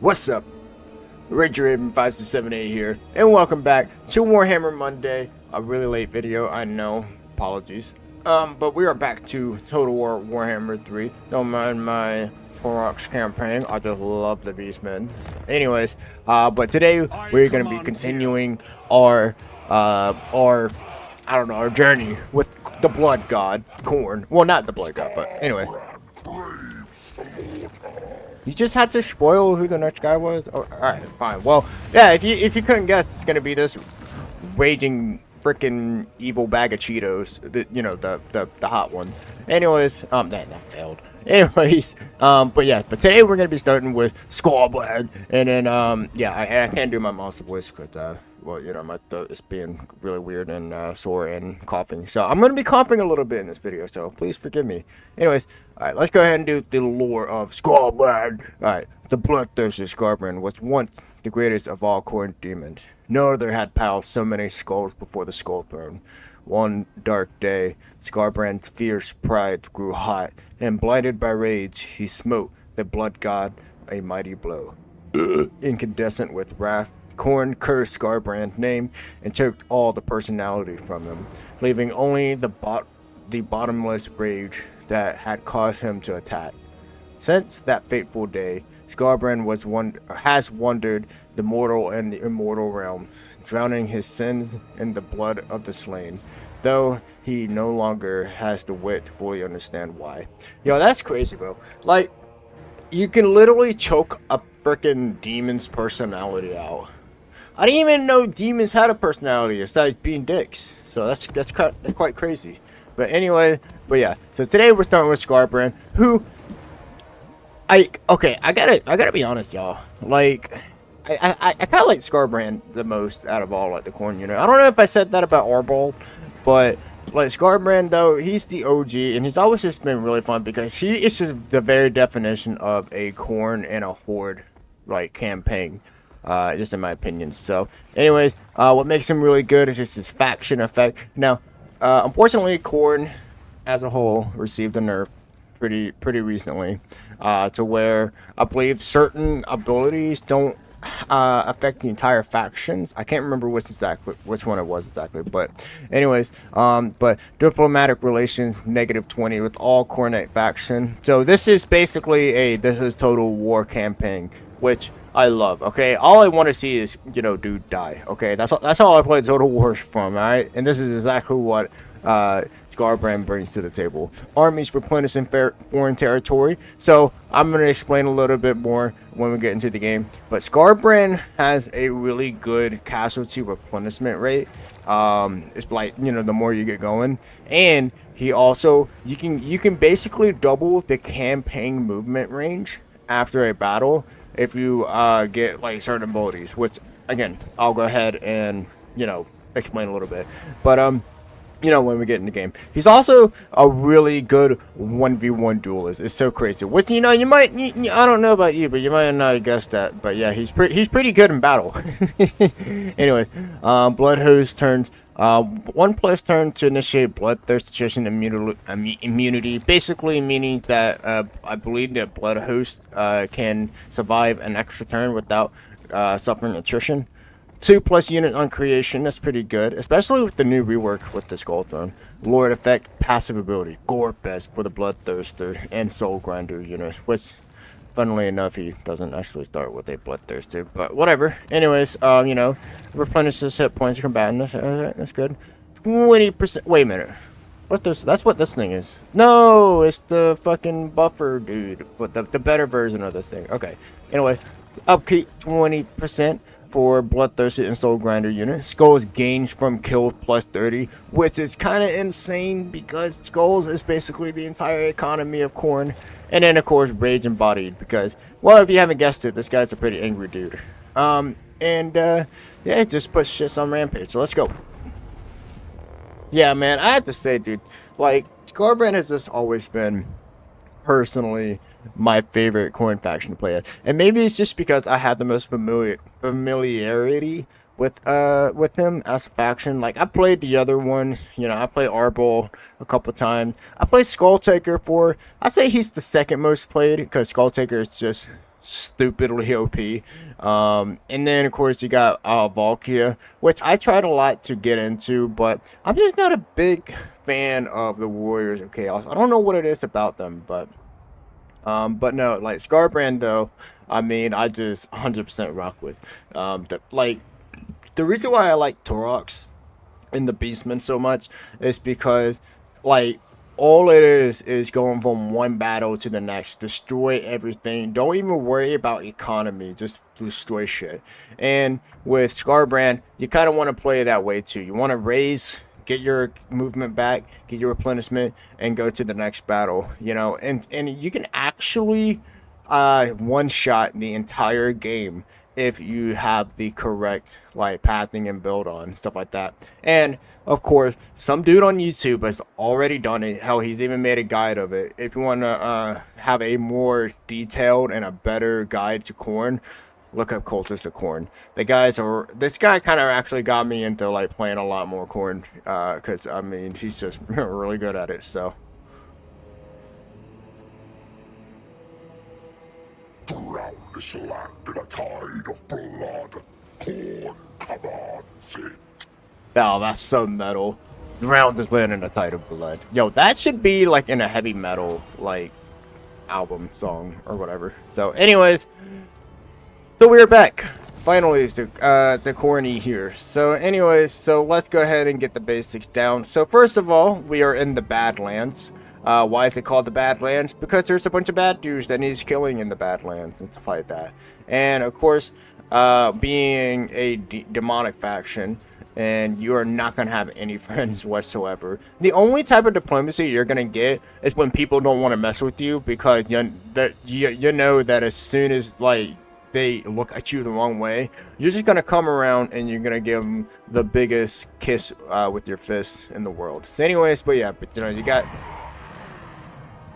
What's up? Ranger578 here, and welcome back to Warhammer Monday. A really late video, I know. Apologies. But we are back to Total War Warhammer 3. Don't mind my Forex campaign. I just love the Beastmen. Anyways, but today we're gonna be continuing our I don't know, our journey with the Blood God, Khorne. Well, not the Blood God, but anyway. You just had to spoil who the next guy was? Oh, alright, fine. Well, yeah, if you couldn't guess, it's gonna be this raging freaking evil bag of Cheetos. The hot ones. Anyways, that failed. Anyways, but today we're gonna be starting with Skarbrand, and then yeah, I can't do my monster voice because well, you know, my throat is being really weird and sore and coughing. So I'm gonna be coughing a little bit in this video, so please forgive me. Anyways, alright, let's go ahead and do the lore of Skarbrand. Alright, the bloodthirsty Skarbrand was once the greatest of all Khorne demons. No other had piled so many skulls before the Skull Throne. One dark day, Skarbrand's fierce pride grew hot, and blinded by rage, he smote the blood god a mighty blow. Incandescent with wrath, Khorne cursed Skarbrand's name and took all the personality from him, leaving only the bottomless rage that had caused him to attack. Since that fateful day, Skarbrand has wandered the mortal and the immortal realm, drowning his sins in the blood of the slain, though he no longer has the wit to fully understand why. Yo, that's crazy, bro. Like, you can literally choke a freaking demon's personality out. I didn't even know demons had a personality aside being dicks. So that's quite crazy. But anyway, yeah. So today we're starting with Skarbrand, who I gotta be honest, y'all. Like, I kind of like Skarbrand the most out of all, like, the Khorne unit. I don't know if I said that about Arbol, but like Skarbrand though, he's the OG, and he's always just been really fun because he is just the very definition of a Khorne and a Horde like campaign. Just in my opinion. So, anyways, what makes him really good is just his faction effect. Now, unfortunately, Khorne as a whole received a nerf pretty recently, to where I believe certain abilities don't affect the entire factions. I can't remember which one it was exactly, but anyways, but diplomatic relations -20 with all Khorne faction. So this is basically this is Total War campaign, which I love. Okay, all I want to see is, you know, dude die. Okay, that's all I play Total War from. All right, and this is exactly what Skarbrand brings to the table. Armies replenish in foreign territory. So I'm going to explain a little bit more when we get into the game. But Skarbrand has a really good casualty replenishment rate. It's like, you know, the more you get going, and he also you can basically double the campaign movement range after a battle if you get like certain abilities, which again I'll go ahead and, you know, explain a little bit. But you know, when we get in the game, he's also a really good 1v1 duelist. It's so crazy. Which, you know, I don't know about you, but you might not guess that. But yeah, he's pretty good in battle. Anyway, Bloodhost turns 1+ turn to initiate Bloodthirst attrition immunity. Basically meaning that I believe that Bloodhost can survive an extra turn without suffering attrition. 2+ units on creation, that's pretty good, especially with the new rework with the Skull Throne. Lord effect, passive ability, Gorefest for the Bloodthirster and Soul Grinder unit, which, funnily enough, he doesn't actually start with a Bloodthirster, but whatever. Anyways, you know, replenishes hit points of combatant, that's good. 20%, wait a minute. That's what this thing is. No, it's the fucking buffer, dude, but the better version of this thing. Okay, anyway, upkeep 20%. For Bloodthirsty and Soul Grinder unit. Skulls gains from kills +30, which is kind of insane because Skulls is basically the entire economy of Khorne. And then of course Rage Embodied because, well, if you haven't guessed it, this guy's a pretty angry dude. Yeah, it just puts shit on Rampage. So let's go. Yeah, man, I have to say, dude, like, Skarbrand has just always been personally my favorite Khorne faction to play as, and maybe it's just because I had the most familiarity with him as a faction. Like, I played the other one, you know, I played Arbol a couple times. I played Skulltaker I'd say he's the second most played because Skulltaker is just stupidly OP. And then of course you got Valkyria, which I tried a lot to get into, but I'm just not a big fan of the Warriors of Chaos. I don't know what it is about them, but no, like Skarbrand though, I mean, I just 100% rock with. The reason why I like Torox in the Beastmen so much is because, like, all it is going from one battle to the next, destroy everything. Don't even worry about economy, just destroy shit. And with Skarbrand, you kind of want to play that way too. You want to raise, get your movement back, get your replenishment, and go to the next battle. You know, and you can actually one shot the entire game if you have the correct like pathing and build on stuff like that. And of course, some dude on YouTube has already done it. Hell, he's even made a guide of it. If you want to have a more detailed and a better guide to Khorne, look up Cultist of Khorne. This guy kind of actually got me into like playing a lot more Khorne, because I mean he's just really good at it. So. Drown this land in a tide of blood. Khorne commands it. Oh, that's so metal. Drown this land in a tide of blood. Yo, that should be like in a heavy metal like album song or whatever. So, anyways, so we're back. Finally, the Khorne here. So, anyways, so let's go ahead and get the basics down. So, first of all, we are in the Badlands. Why is it called the Badlands? Because there's a bunch of bad dudes that needs killing in the Badlands and stuff like that. And of course, being a demonic faction, and you are not going to have any friends whatsoever. The only type of diplomacy you're going to get is when people don't want to mess with you, because you know that as soon as like they look at you the wrong way, you're just going to come around and you're going to give them the biggest kiss with your fist in the world. So anyways, but yeah, but you know, you got...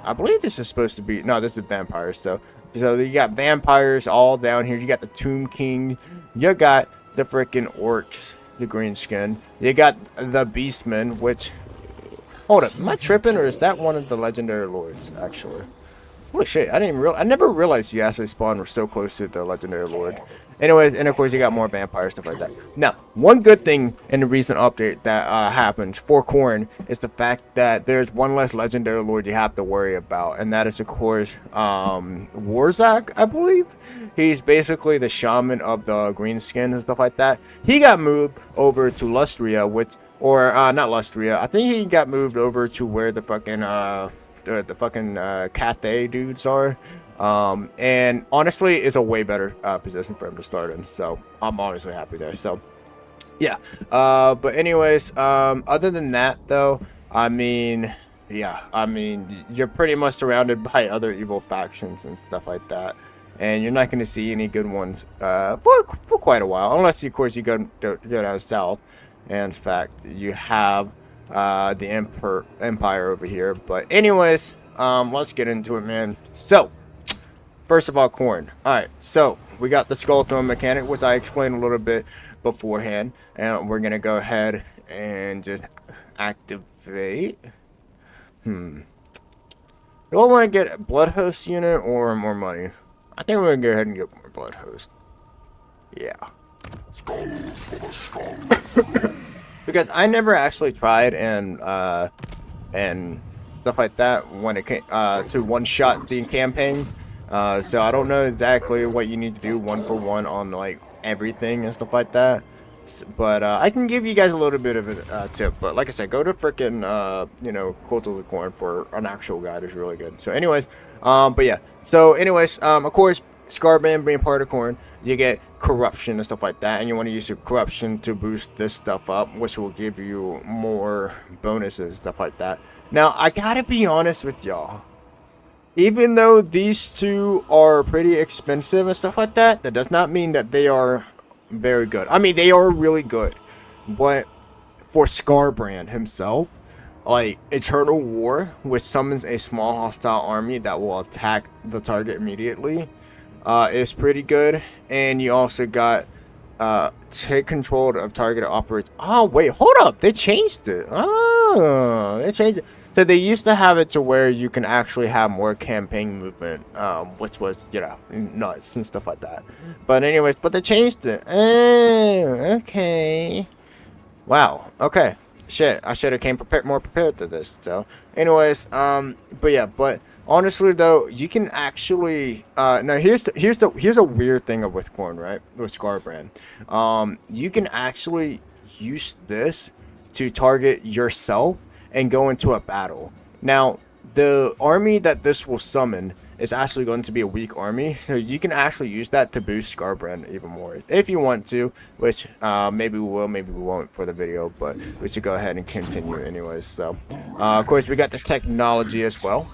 I believe this is supposed to be... No, this is vampires. So you got vampires all down here. You got the Tomb King. You got the freaking orcs, the green skin. You got the Beastmen, which... Hold up. Am I tripping, or is that one of the legendary lords, actually? Holy shit, I never realized you actually spawned so close to the legendary lord. Anyways, and of course you got more vampire stuff like that. Now, one good thing in the recent update that happened for Khorne is the fact that there's one less legendary lord you have to worry about, and that is of course Warzak, I believe. He's basically the shaman of the green skin and stuff like that. He got moved over to Lustria, not Lustria. I think he got moved over to where the fucking Cathay dudes are. And honestly, it's a way better position for him to start in. So I'm honestly happy there. So yeah. But anyways, other than that though, I mean, you're pretty much surrounded by other evil factions and stuff like that. And you're not going to see any good ones for quite a while, unless of course you go down south. And in fact, you have the Empire over here. But anyways, let's get into it, man. So first of all, Khorne. Alright, so we got the Skull Throne mechanic, which I explained a little bit beforehand. And we're going to go ahead and just activate. Do I want to get a Blood Host unit or more money? I think we're going to go ahead and get more Blood Host. Yeah. Skulls for the skulls. Because I never actually tried and stuff like that when it came to one-shot the campaign. So I don't know exactly what you need to do one for one on like everything and stuff like that. But I can give you guys a little bit of a tip. But like I said, go to freaking Cult of the Khorne for an actual guide is really good. So anyways, but yeah. So anyways, of course, Skarbrand being part of Khorne, you get corruption and stuff like that, and you want to use your corruption to boost this stuff up, which will give you more bonuses, stuff like that. Now, I gotta be honest with y'all. Even though these two are pretty expensive and stuff like that, that does not mean that they are very good. I mean, they are really good, but for Skarbrand himself, like Eternal War, which summons a small hostile army that will attack the target immediately, is pretty good. And you also got take control of target operates. Oh wait, hold up, they changed it. Oh, they changed it. So they used to have it to where you can actually have more campaign movement, which was, you know, nuts and stuff like that. But anyways, but they changed it. Oh, okay. Wow. Okay. Shit. I should have came more prepared to this. So, anyways, but yeah, but honestly though, you can actually, now here's a weird thing with corn, right? With Skarbrand. You can actually use this to target yourself and go into a battle. Now, the army that this will summon is actually going to be a weak army, so you can actually use that to boost Skarbrand even more if you want to, which maybe we will, maybe we won't for the video, but we should go ahead and continue anyways. So of course we got the technology as well,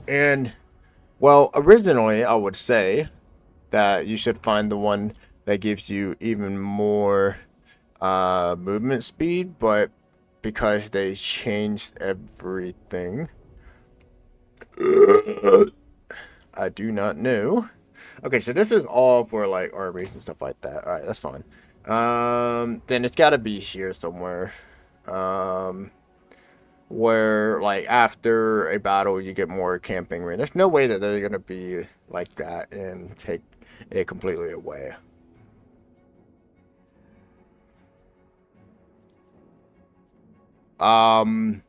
and well, originally I would say that you should find the one that gives you even more movement speed, but because they changed everything, I do not know. Okay, so this is all for like armies and stuff like that. All right, that's fine. Then it's got to be here somewhere. Where like after a battle you get more camping range. There's no way that they're gonna be like that and take it completely away. Hello?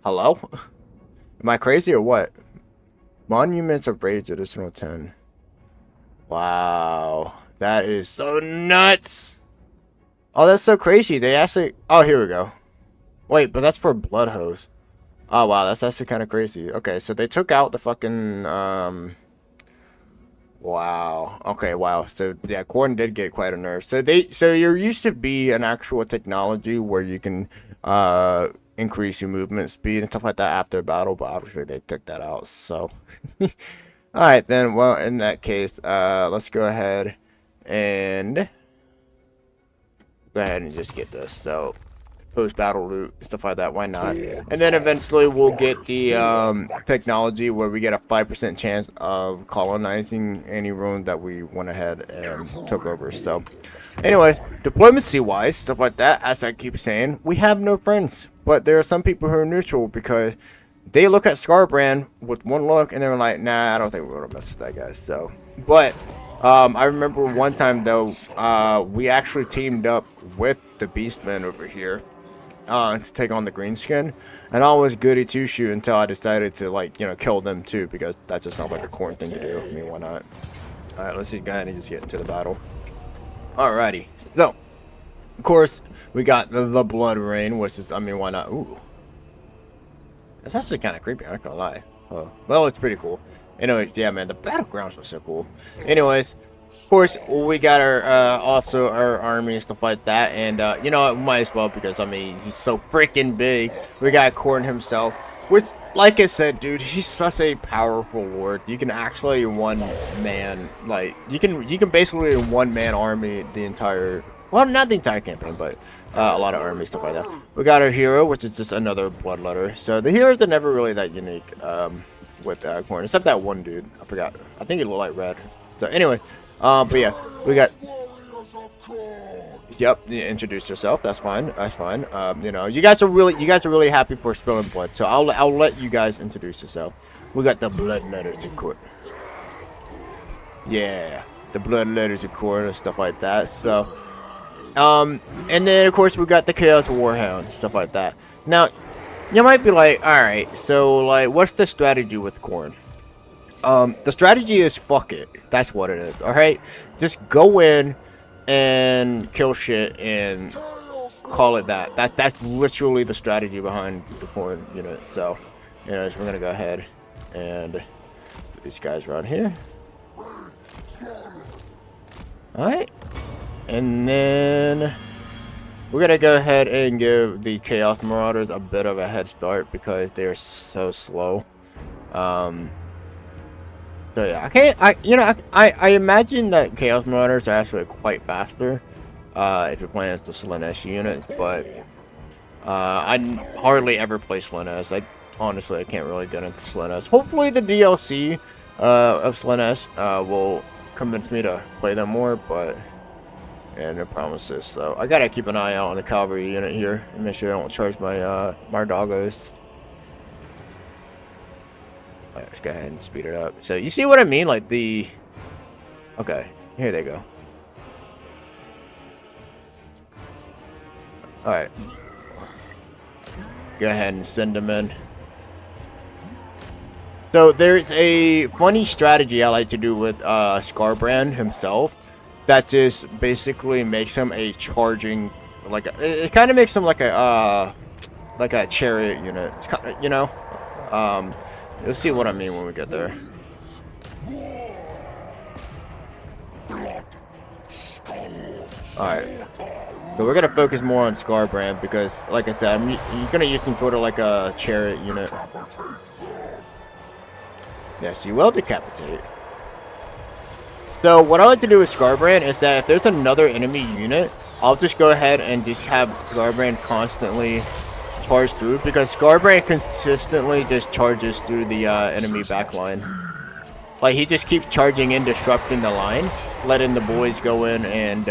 Am I crazy or what? Monuments of Rage additional 10. Wow. That is so nuts. Oh, that's so crazy. They actually... Oh, here we go. Wait, but that's for Blood Hose. Oh, wow. That's actually kind of crazy. Okay, so they took out the fucking... Wow. Okay, wow. So, yeah, Corn did get quite a nerf. So, there used to be an actual technology where you can, increase your movement speed and stuff like that after a battle, but obviously they took that out, so... Alright then, well, in that case, let's go ahead and just get this. So, post-battle loot, stuff like that, why not? And then eventually we'll get the technology where we get a 5% chance of colonizing any ruin that we went ahead and took over. So, anyways, diplomacy-wise, stuff like that, as I keep saying, we have no friends. But there are some people who are neutral because they look at Skarbrand with one look and they're like, nah, I don't think we're gonna mess with that guy. So, but I remember one time though, we actually teamed up with the Beastmen over here to take on the Greenskin, and I was goody two shoot until I decided to, like, you know, kill them too, because that just sounds like a Corn thing to do. I mean, why not? All right, let's just go ahead and just get into the battle. Alrighty, so of course we got the Blood Rain, which is, I mean, why not? Ooh. That's actually kind of creepy, I'm not gonna lie. Well, it's pretty cool. Anyways, yeah, man, the battlegrounds were so cool. Anyways, of course, we got our, also our army and stuff like that. And, you know, might as well, because, I mean, he's so freaking big. We got Corn himself, which, like I said, dude, he's such a powerful lord. You can actually one man, like, you can basically one man army the entire... Well, not the entire campaign, but a lot of army stuff like that. We got our hero, which is just another bloodletter. So the heroes are never really that unique with Corn, except that one dude. I forgot. I think he looked like red. So anyway, but yeah, we got. Yep, you introduced yourself. That's fine. That's fine. You know, you guys are really happy for spilling blood. So I'll let you guys introduce yourself. We got the bloodletters of Corn. Yeah, the bloodletters of Corn and stuff like that. So. And then of course we got the Chaos Warhound, stuff like that. Now, you might be like, alright, so like, what's the strategy with Corn? The strategy is fuck it. That's what it is, alright? Just go in and kill shit and call it that. That's literally the strategy behind the Corn unit. So, anyways, we're gonna go ahead and put these guys around here. Alright. And then we're gonna go ahead and give the Chaos Marauders a bit of a head start because they're so slow. So yeah, I imagine that Chaos Marauders are actually quite faster if you're playing as the Slanesh unit, but I hardly ever play Slanesh. I can't really get into Slanesh. Hopefully the DLC of Slanesh will convince me to play them more, but and no promises. So I gotta keep an eye out on the cavalry unit here and make sure I don't charge my my doggos. Let's go ahead and speed it up. So you see what I mean? Like the... Okay, here they go. Alright. Go ahead and send them in. So there's a funny strategy I like to do with Skarbrand himself. That just basically makes him a charging... Like it kind of makes him like a chariot unit. It's kind of, you know? You'll see what I mean when we get there. Alright. So we're gonna focus more on Skarbrand because, like I said, you're gonna use him sort of like a chariot unit. Yes, you will decapitate. So what I like to do with Skarbrand is that if there's another enemy unit, I'll just go ahead and just have Skarbrand constantly charge through, because Skarbrand consistently just charges through the enemy backline. Like, he just keeps charging in, disrupting the line, letting the boys go in and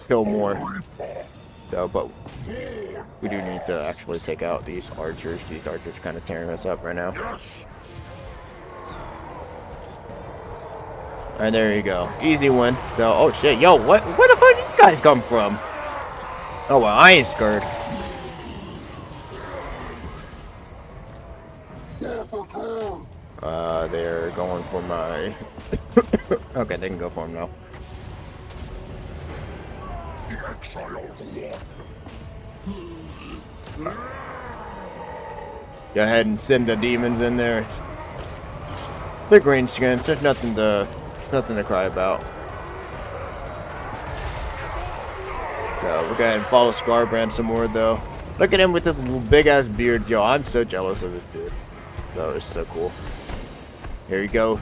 kill more. So, but we do need to actually take out these archers. These archers are kind of tearing us up right now. Alright, there you go. Easy win. So, oh shit, yo, where the fuck did these guys come from? Oh well, I ain't scared. They're going for my... Okay, they can go for him now. Go ahead and send the demons in there. The green skins, there's nothing to cry about. So we're gonna follow Skarbrand some more though. Look at him with this big ass beard, yo. I'm so jealous of his beard. Oh, it's so cool. Here you go.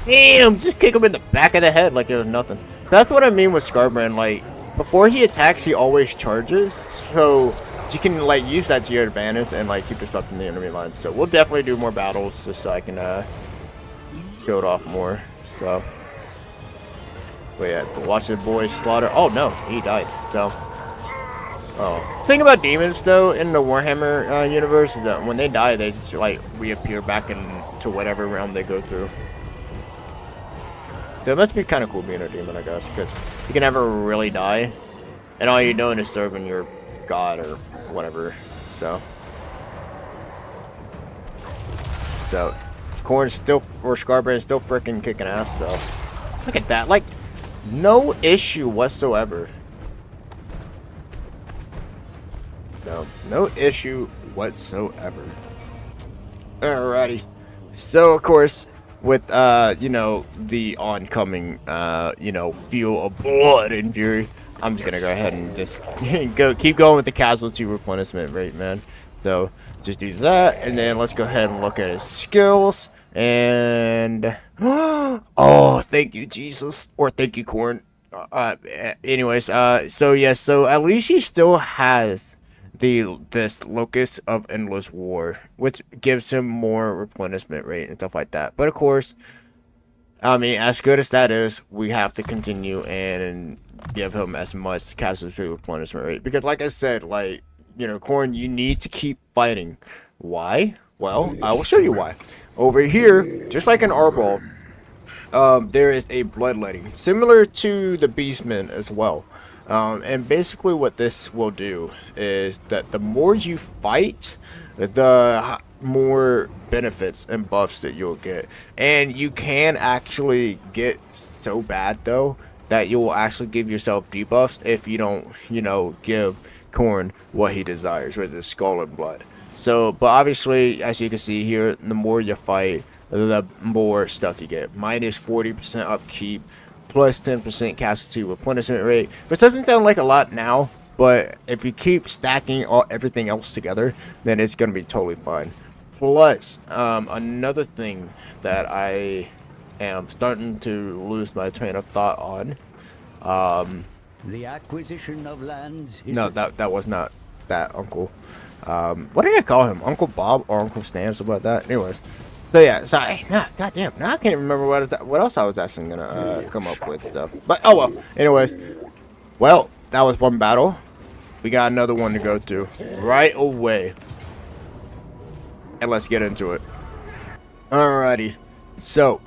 Damn, just kick him in the back of the head like it was nothing. That's what I mean with Skarbrand. Like, before he attacks, he always charges. So you can like use that to your advantage and like keep disrupting the enemy lines. So we'll definitely do more battles just so I can show it off more. So, but yeah, watch the boys slaughter. Oh no, he died. So. Oh, thing about demons though in the Warhammer universe is that when they die, they just like reappear back into whatever realm they go through. So it must be kind of cool being a demon, I guess, because you can never really die, and all you're doing is serving your god or whatever. So Khorne's still, or Skarbrand's still freaking kicking ass though. Look at that, like no issue whatsoever. So, no issue whatsoever. Alrighty. So, of course, with, you know, the oncoming, you know, fuel of blood and fury, I'm just gonna go ahead and just keep going with the casualty replenishment rate, man. So, just do that, and then let's go ahead and look at his skills, and... Oh, thank you, Jesus. Or thank you, Khorne. Anyways, so, yeah, so at least he still has... this Locust of Endless War, which gives him more replenishment rate and stuff like that. But of course, I mean, as good as that is, we have to continue and give him as much casualty replenishment rate, because like I said, like, you know, Khorne, you need to keep fighting. Why? Well, I will show you why. Over here, just like in Arbol, there is a bloodletting similar to the Beastmen as well. And basically what this will do is that the more you fight, the more benefits and buffs that you'll get. And you can actually get so bad though that you will actually give yourself debuffs if you don't, you know, give Khorne what he desires, with his skull and blood. So, but obviously, as you can see here, the more you fight, the more stuff you get. Minus 40% upkeep. Plus 10% casualty replenishment rate, which doesn't sound like a lot now, but if you keep stacking everything else together, then it's going to be totally fine. Plus, another thing that I am starting to lose my train of thought on. The acquisition of lands. No, that was not that, Uncle. What did I call him? Uncle Bob or Uncle Stan, something like that. Anyways. So yeah, sorry, goddamn, now I can't remember what else I was actually gonna come up with stuff. But oh well. Anyways, well, that was one battle. We got another one to go to right away. and let's get into it. Alrighty. So,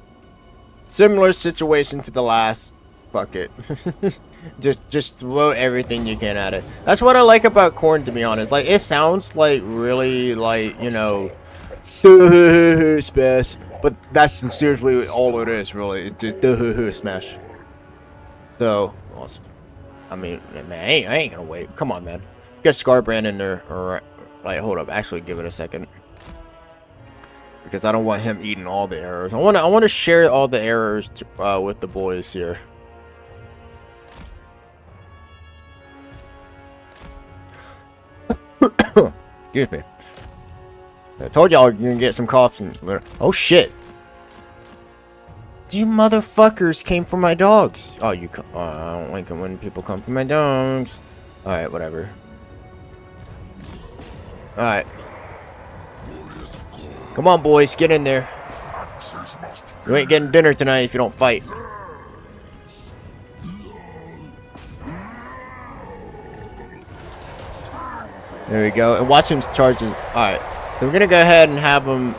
similar situation to the last. Fuck it. just throw everything you can at it. That's what I like about corn, to be honest. Like, it sounds like really, like, you know, smash. But that's sincerely all it is, really. It's just smash. So, awesome. I mean, man, I ain't gonna wait. Come on, man. Get Skarbrand in there. Alright. Like, hold up. Actually, give it a second. Because I don't want him eating all the arrows. I want to share all the arrows with the boys here. Excuse me. I told y'all you're gonna get some coughs and... Oh shit! You motherfuckers came for my dogs. Oh, you... I don't like it when people come for my dogs. Alright, whatever. Alright. Come on, boys, get in there. You ain't getting dinner tonight if you don't fight. There we go. And watch him charge his... Alright. So we're gonna go ahead and have him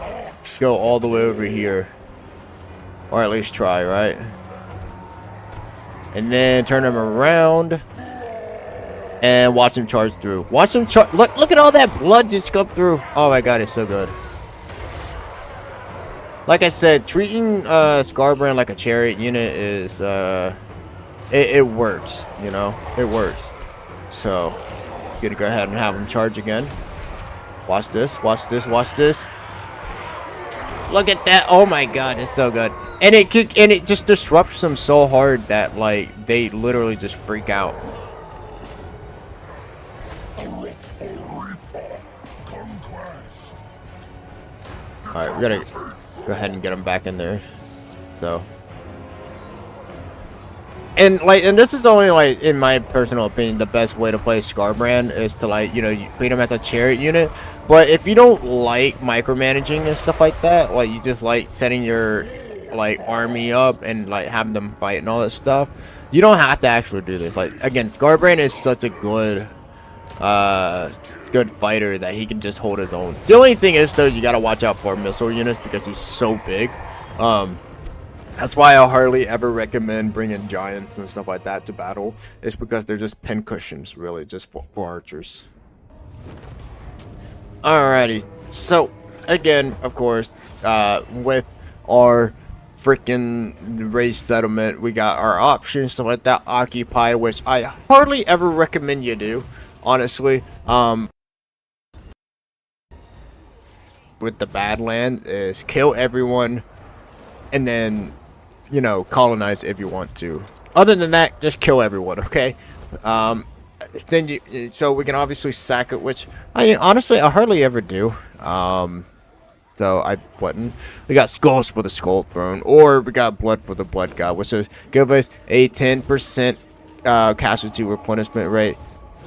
go all the way over here. Or at least try, right? And then turn him around. And watch him charge through. Watch him charge... Look at all that blood just go through. Oh my god, it's so good. Like I said, treating Skarbrand like a chariot unit is... It works, you know? It works. So... Gonna go ahead and have him charge again. Watch this, watch this, watch this. Look at that! Oh my god, it's so good. And it just disrupts them so hard that like they literally just freak out. Alright, we gotta go ahead and get him back in there. So. And like, and this is only like, in my personal opinion, the best way to play Skarbrand is to like, you know, you treat him as a chariot unit. But if you don't like micromanaging and stuff like that, like you just like setting your like army up and like having them fight and all that stuff, you don't have to actually do this. Like again, Skarbrand is such a good fighter that he can just hold his own. The only thing is though, you gotta watch out for missile units because he's so big. That's why I hardly ever recommend bringing giants and stuff like that to battle. It's because they're just pin cushions, really, just for archers. Alrighty, so again, of course, with our freaking race settlement, we got our options, stuff like that. Occupy, which I hardly ever recommend you do, honestly. With the Badlands, is kill everyone, and then, you know, colonize if you want to. Other than that, just kill everyone, okay? Then so we can obviously sack it, which I honestly I hardly ever do. So I button. We got skulls for the skull throne, or we got blood for the blood god, which is give us a 10% casualty replenishment rate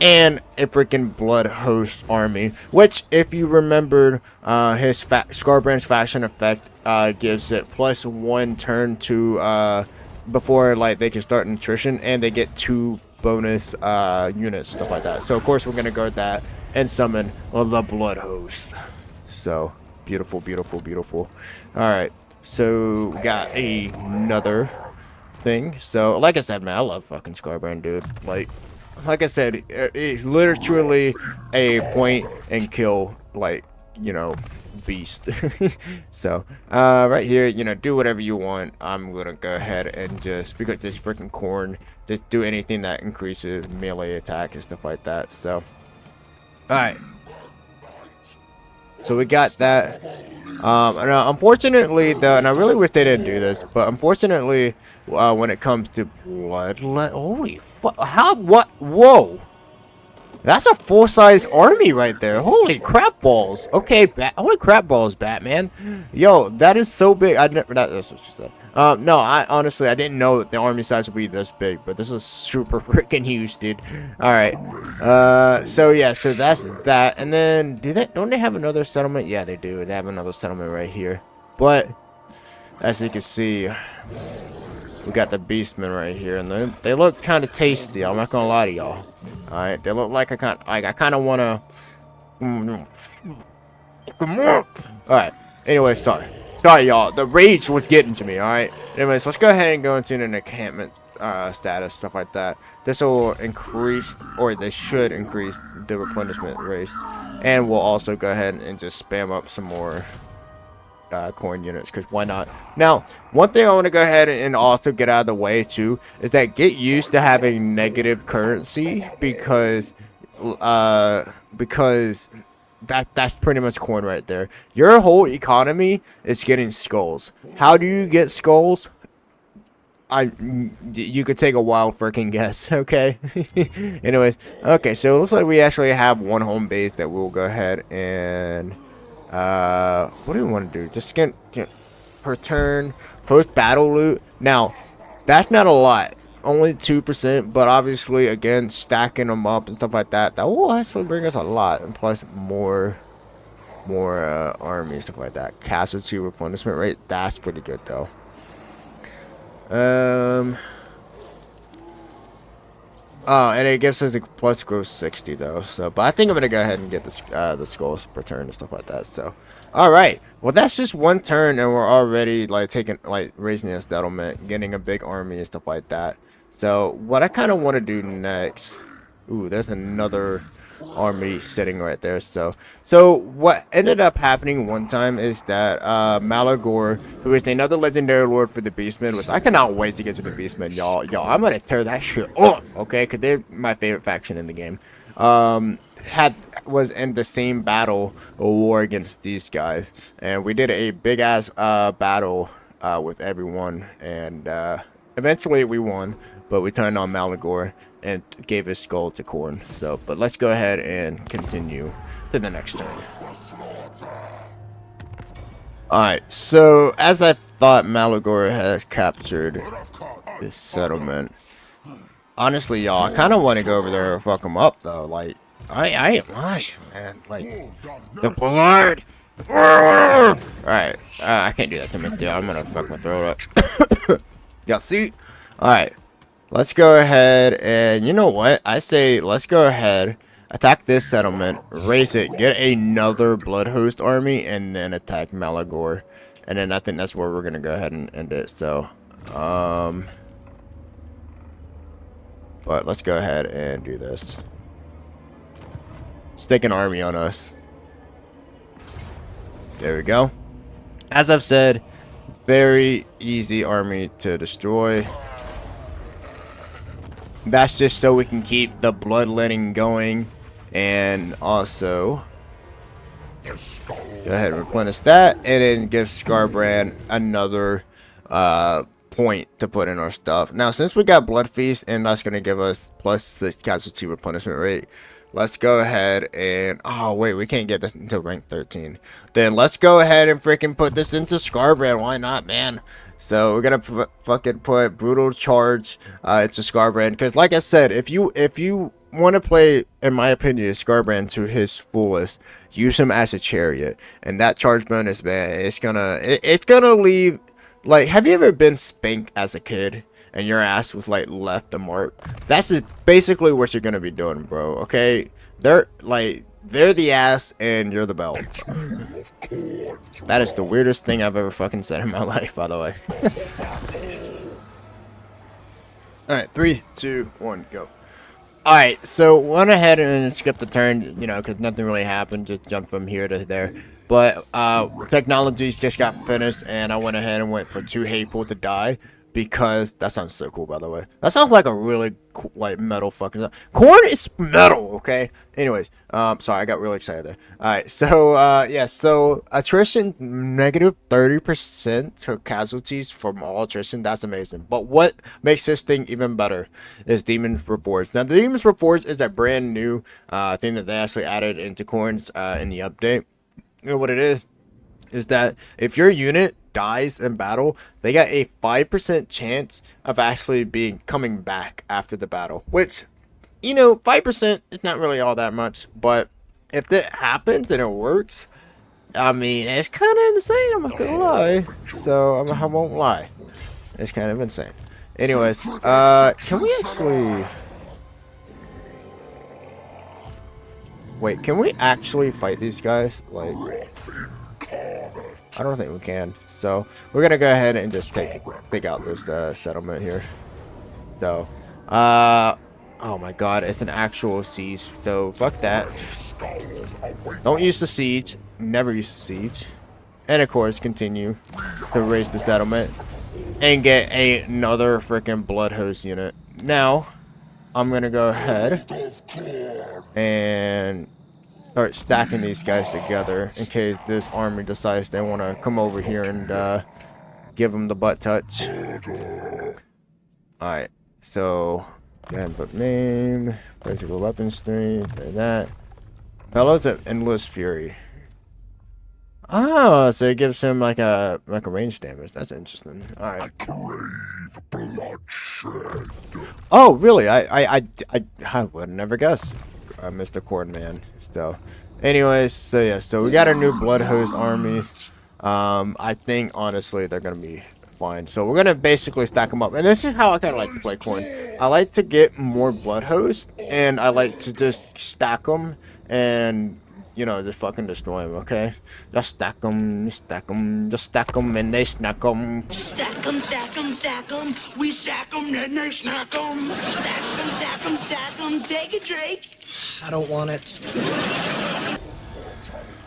and a freaking blood host army. Which, if you remembered, his Skarbrand's faction effect gives it +1 turn to before like they can start nutrition, and they get 2 bonus units, stuff like that. So of course we're gonna go with that and summon the blood host. So beautiful, beautiful, beautiful. All right, so we got another thing. So like I said, man, I love fucking Skarbrand, dude. Like I said, it's literally a point and kill, like, you know, beast. So right here, you know, do whatever you want. I'm gonna go ahead and just, because this freaking corn, just do anything that increases melee attack and stuff like that. So all right, so we got that. And unfortunately though, and I really wish they didn't do this, but unfortunately when it comes to blood, holy fuck, how, what, whoa, that's a full-size army right there. Holy crap balls. Okay, holy crap balls, Batman. Yo, that is so big. I never, that's what she said. No, I honestly, I didn't know that the army size would be this big, but this is super freaking huge, dude. All right. So yeah, so that's that. And then don't they have another settlement? Yeah, they do. They have another settlement right here. But as you can see, we got the beastmen right here, and they look kind of tasty. I'm not gonna lie to y'all. All right, they look like I kind of wanna. Alright. Anyway, sorry. Sorry, y'all. The rage was getting to me, alright? Anyways, let's go ahead and go into an encampment status, stuff like that. This will increase, or this should increase, the replenishment rate. And we'll also go ahead and just spam up some more coin units, because why not? Now, one thing I want to go ahead and also get out of the way, too, is that get used to having negative currency, because that's pretty much coin right there. Your whole economy is getting skulls. How do you get skulls? You could take a wild freaking guess, okay? Anyways, okay, so it looks like we actually have one home base that we'll go ahead and what do we want to do? Just get per turn post battle loot. Now, that's not a lot. Only 2%, but obviously, again, stacking them up and stuff like that, that will actually bring us a lot, and plus more army, stuff like that. Casualty replenishment rate, that's pretty good, though. Oh, and it gives us a plus growth 60, though, so, but I think I'm gonna go ahead and get the skulls per turn and stuff like that, so. Alright, well, that's just one turn, and we're already, like, raising a settlement, getting a big army and stuff like that. So, what I kind of want to do next... Ooh, there's another army sitting right there. So what ended up happening one time is that Malagor, who is another legendary lord for the Beastmen, which I cannot wait to get to the Beastmen, y'all. I'm going to tear that shit up, okay? Because they're my favorite faction in the game. Was in the same battle or war against these guys. And we did a big-ass battle with everyone. And eventually we won. But we turned on Malagor and gave his skull to Khorne. So, but let's go ahead and continue to the next turn. Alright, so as I thought, Malagor has captured this settlement. Honestly, y'all, I kind of want to go over there and fuck him up, though. Like, I ain't lying, man. Like, the blood. Alright, I can't do that to me, dude. I'm gonna fuck my throat up. Y'all see? Alright. Let's go ahead and, you know what? I say let's go ahead, attack this settlement, raise it, get another Blood Host army, and then attack Malagor. And then I think that's where we're going to go ahead and end it. So, but let's go ahead and do this. Stick an army on us. There we go. As I've said, very easy army to destroy. That's just so we can keep the bloodletting going, and also go ahead and replenish that, and then give Skarbrand another point to put in our stuff. Now, since we got Blood Feast, and that's gonna give us +6 casualty replenishment rate, let's go ahead and wait, we can't get this until rank 13. Then let's go ahead and freaking put this into Skarbrand. Why not, man? So we're gonna fucking put brutal charge into Skarbrand, because like I said, if you want to play, in my opinion, Skarbrand to his fullest, use him as a chariot, and that charge bonus, man, it's gonna leave. Like, have you ever been spanked as a kid and your ass was like left a mark? That's basically what you're gonna be doing, bro. Okay, they're the ass and you're the belt. That is the weirdest thing I've ever fucking said in my life, by the way. Alright, 3, 2, 1, go. Alright, so went ahead and skipped the turn, you know, because nothing really happened. Just jumped from here to there. But technologies just got finished, and I went ahead and went for Too Hateful to Die. Because that sounds so cool, by the way. That sounds like a really cool, like, metal fucking. Khorne is metal, okay. Anyways, sorry, I got really excited there. All right, so yeah, so attrition -30% to casualties from all attrition. That's amazing. But what makes this thing even better is Demon's Rewards. Now, the Demon's Rewards is a brand new thing that they actually added into Khorne's in the update. You know what it is that if your unit dies in battle, they got a 5% chance of actually coming back after the battle, which, you know, 5% is not really all that much, but if that happens and it works, I mean, it's kind of insane, I'm not gonna lie. So I won't lie, it's kind of insane. Anyways, can we actually, Wait, can we actually fight these guys? Like, I don't think we can. So we're gonna go ahead and just take out this settlement here. So, oh my God, it's an actual siege. So fuck that. Don't use the siege. Never use the siege. And of course, continue to raise the settlement and get another freaking blood host unit. Now, I'm gonna go ahead and start stacking these guys together in case this army decides they want to come over here and give them the butt touch. Alright, so go ahead and put name, physical weapon strength, and that. Fellows of Endless Fury. Oh, so it gives him like a range damage. That's interesting. Alright. Oh, really? I would never guess. Mr. Cornman. So, anyways, so yeah, so we got our new Blood Host armies. I think honestly they're gonna be fine. So we're gonna basically stack them up, and this is how I kind of like to play Corn. I like to get more Blood Host, and I like to just stack them and, you know, just fucking destroy them, okay? Just stack them, just stack them, and they snack them. Stack them, stack them, stack them. We stack them, then they snack them. Stack them, stack them, stack them. Take a drink. I don't want it.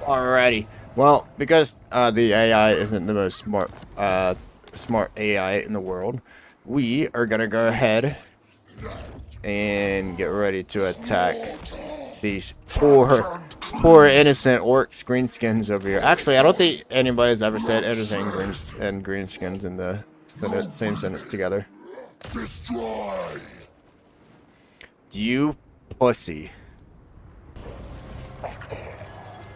Alrighty. Well, because the AI isn't the most smart AI in the world, we are gonna go ahead and get ready to attack these poor innocent orcs greenskins over here. Actually, I don't think anybody's ever said innocent and greenskins in the same sentence together. Destroy! You pussy.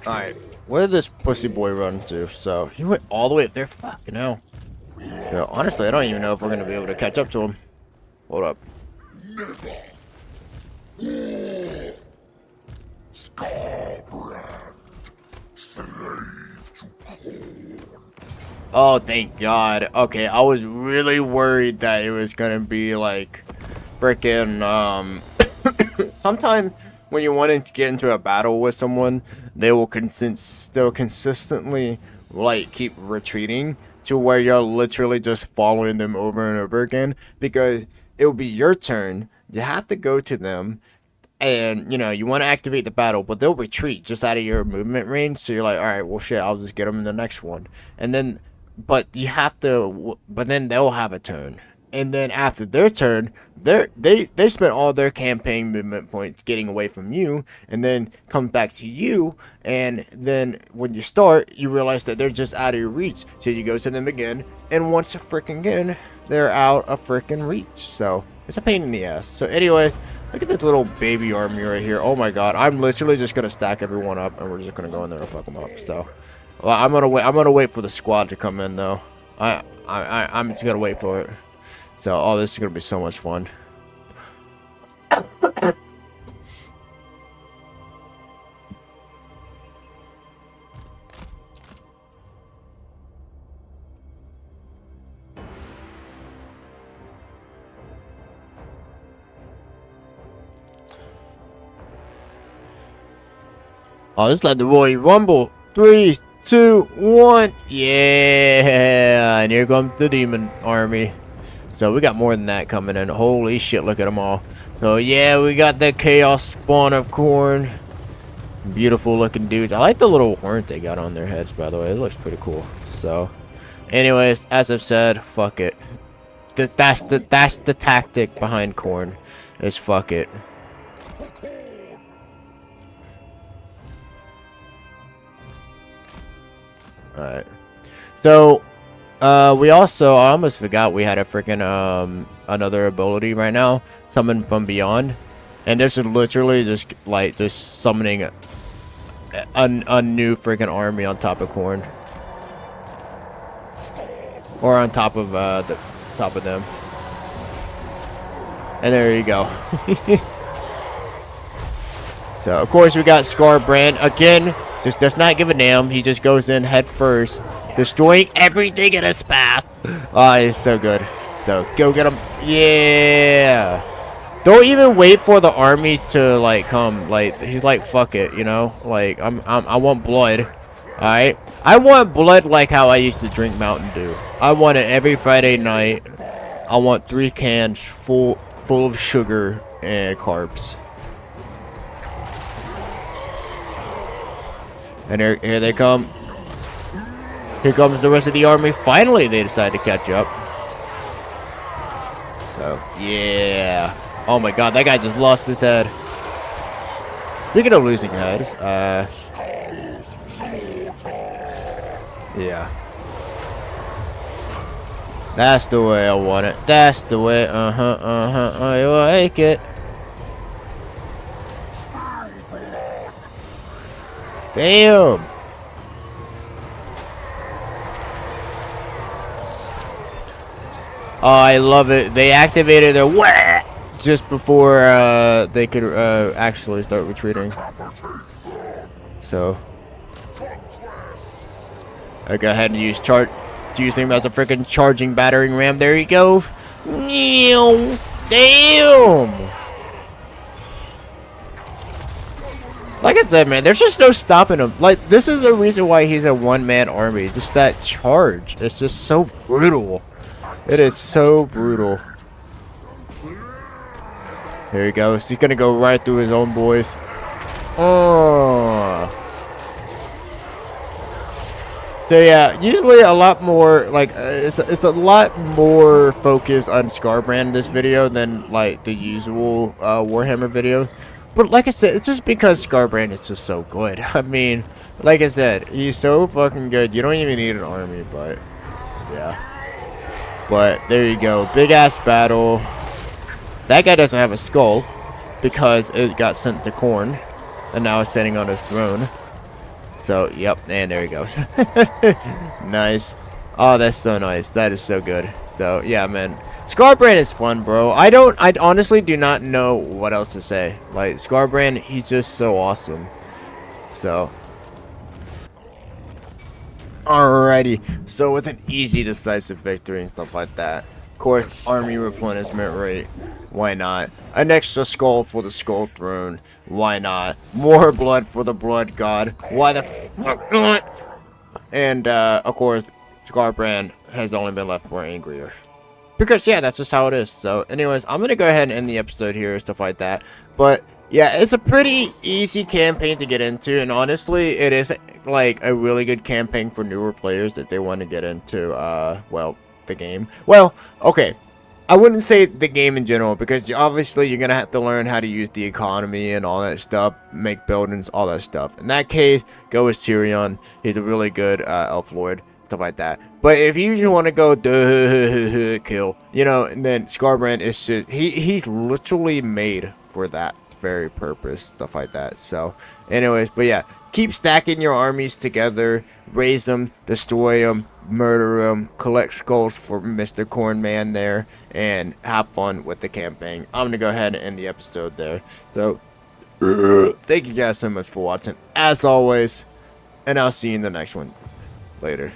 Alright, where did this pussy boy run to? So, he went all the way up there. Fucking hell. Yeah, honestly, I don't even know if we're going to be able to catch up to him. Hold up. Never. Skarbrand, slave to Corn. Oh, thank God. Okay, I was really worried that it was going to be like freaking, sometime when you want to get into a battle with someone, they will still consistently like keep retreating to where you're literally just following them over and over again, because it will be your turn. You have to go to them, and you know you want to activate the battle, but they'll retreat just out of your movement range. So you're like, all right, well shit, I'll just get them in the next one, and then but you have to, but then they'll have a turn. And then after their turn, they spent all their campaign movement points getting away from you, and then come back to you. And then when you start, you realize that they're just out of your reach. So you go to them again, and once again, they're out of freaking reach. So it's a pain in the ass. So anyway, look at this little baby army right here. Oh my God, I'm literally just gonna stack everyone up, and we're just gonna go in there and fuck them up. So, well, I'm gonna wait for the squad to come in though. I'm just gonna wait for it. So, oh, this is going to be so much fun. Oh, let's let the Royal Rumble. 3, 2, 1. Yeah. And here comes the demon army. So we got more than that coming in. Holy shit, look at them all. So yeah, we got the chaos spawn of Corn. Beautiful looking dudes. I like the little horn they got on their heads, by the way. It looks pretty cool. So anyways, as I've said, fuck it. That's the tactic behind Corn, is fuck it. Alright. So we also, I almost forgot we had a freaking another ability right now, summon from beyond, and this is literally just like summoning a new freaking army on top of Corn, or on top of them, and there you go. So of course we got Skarbrand again. Just does not give a damn. He just goes in head first, destroying everything in his path. Oh, it's so good. So go get him. Yeah. Don't even wait for the army to like come. Like he's like, fuck it, you know. Like I want blood. All right, I want blood like how I used to drink Mountain Dew. I want it every Friday night. I want 3 cans full of sugar and carbs. And here they come. Here comes the rest of the army. Finally, they decide to catch up. So, yeah. Oh my god, that guy just lost his head. Speaking of losing heads, yeah. That's the way I want it. That's the way, I like it. Damn. Oh, I love it. They activated their wah just before they could actually start retreating. So I go ahead and use him as a freaking charging battering ram. There he goes. Damn. Like I said, man, there's just no stopping him. Like, this is the reason why he's a one-man army. Just that charge. It's just so brutal. It is so brutal. Here he goes. He's gonna go right through his own boys. Oh. So yeah, usually a lot more like it's a lot more focused on Skarbrand in this video than like the usual Warhammer video. But like I said, it's just because Skarbrand is just so good. I mean, like I said, he's so fucking good. You don't even need an army, but yeah. But there you go, big ass battle. That guy doesn't have a skull because it got sent to Khorne, and now it's sitting on his throne. So yep, and there he goes. Nice. Oh, that's so nice. That is so good. So yeah, man, Skarbrand is fun, bro. I honestly do not know what else to say. Like Skarbrand, he's just so awesome. So. Alrighty, so with an easy decisive victory and stuff like that, of course, army replenishment rate, why not? An extra skull for the skull throne, why not? More blood for the blood god, why the fuck not? And of course, Skarbrand has only been left more angrier. Because yeah, that's just how it is. So anyways, I'm gonna go ahead and end the episode here and stuff like that. But yeah, it's a pretty easy campaign to get into, and honestly, it is like a really good campaign for newer players that they want to get into well, the game. Well, okay, I wouldn't say the game in general, because obviously you're gonna have to learn how to use the economy and all that stuff, make buildings, all that stuff. In that case, go with Tyrion. He's a really good elf lord, stuff like that. But if you just want to go kill, you know, and then Skarbrand is just he's literally made for that very purpose, stuff like that. So anyways, but yeah, keep stacking your armies together, raise them, destroy them, murder them, collect skulls for Mr. Cornman there, and have fun with the campaign. I'm gonna go ahead and end the episode there. So thank you guys so much for watching, as always, and I'll see you in the next one. Later.